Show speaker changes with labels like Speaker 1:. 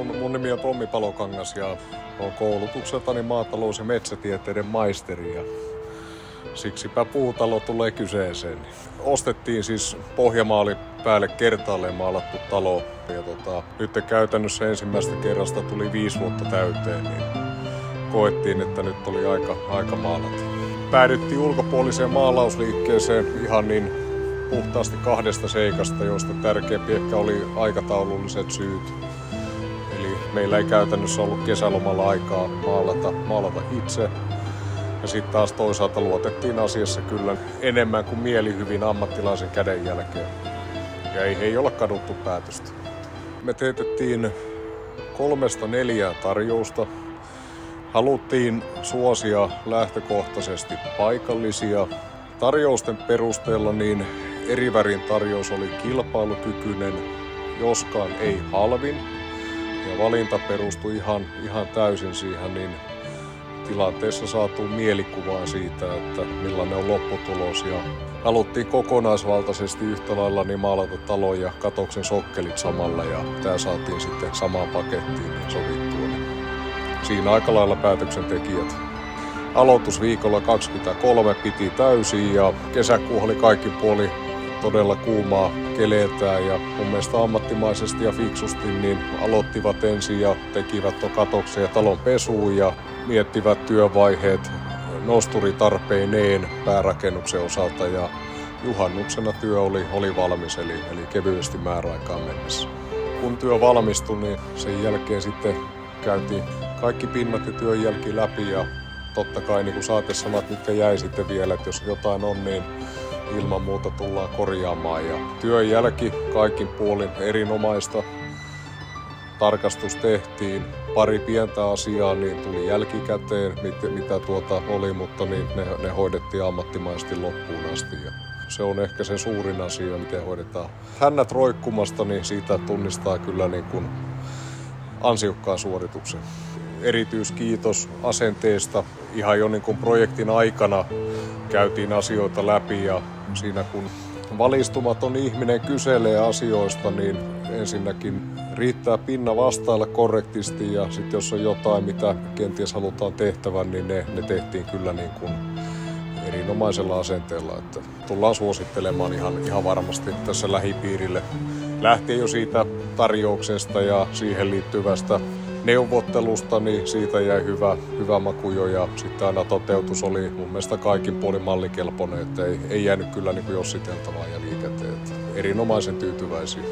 Speaker 1: Mun nimi on Tommi Palokangas ja olen koulutukseltani maatalous- ja metsätieteiden maisteri. Ja siksipä puutalo tulee kyseeseen. Ostettiin siis pohjamaali päälle kertaalleen maalattu talo. Ja nyt käytännössä ensimmäistä kerrasta tuli 5 vuotta täyteen, niin koettiin, että nyt oli aika maalata. Päädyttiin ulkopuoliseen maalausliikkeeseen ihan niin puhtaasti 2 seikasta, joista tärkeämpi ehkä oli aikataululliset syyt. Eli meillä ei käytännössä ollut kesälomalla aikaa maalata itse. Ja sitten taas toisaalta luotettiin asiassa kyllä enemmän kuin mielihyvin ammattilaisen kädenjälkeen. Ja ei olla kaduttu päätöstä. Me teetettiin 3-4 tarjousta. Haluttiin suosia lähtökohtaisesti paikallisia. Tarjousten perusteella niin Erivärin tarjous oli kilpailukykyinen, joskaan ei halvin. Ja valinta perustui ihan täysin siihen niin tilanteessa saatuun mielikuvaan siitä, että millainen on lopputulos. Ja haluttiin kokonaisvaltaisesti yhtä lailla niin maalata talon ja katoksen sokkelit samalla ja tämä saatiin sitten samaan pakettiin niin sovittua. Siinä aika lailla päätöksentekijät. Aloitusviikolla 23 piti täysin ja kesäkuu oli kaikin puoli todella kuumaa keleetään ja mun mielestä ammattimaisesti ja fiksusti niin aloittivat ensin ja tekivät katoksen ja talon pesuun ja miettivät työvaiheet nosturitarpeineen päärakennuksen osalta ja juhannuksena työ oli valmis eli kevyesti määräaikaan mennessä. Kun työ valmistui, niin sen jälkeen sitten käytiin kaikki pinnat ja työnjälki läpi ja totta kai niin kuin saatesanat, mitkä jäi sitten vielä, että jos jotain on, niin ilman muuta tullaan korjaamaan. Ja työnjälki kaikin puolin erinomaista. Tarkastus tehtiin. Pari pientä asiaa niin tuli jälkikäteen, mitä oli, mutta niin ne hoidettiin ammattimaisesti loppuun asti. Ja se on ehkä se suurin asia, miten hoidetaan. Hännät roikkumasta, niin siitä tunnistaa kyllä niin kuin ansiokkaan suorituksen. Erityiskiitos asenteesta. Ihan jo niin kuin projektin aikana käytiin asioita läpi ja siinä kun valistumaton ihminen kyselee asioista, niin ensinnäkin riittää pinna vastailla korrektisti ja sitten jos on jotain, mitä kenties halutaan tehtävän, niin ne tehtiin kyllä niin kuin erinomaisella asenteella. Että tullaan suosittelemaan ihan varmasti tässä lähipiirille. Lähtien jo siitä tarjouksesta ja siihen liittyvästä neuvottelusta, niin siitä jäi hyvä maku jo ja sitten aina toteutus oli mun mielestä kaikin puolin mallikelpoinen, että ei jäänyt kyllä niin kuin jossiteltavaa ja liikenteen. Erinomaisen tyytyväisiä.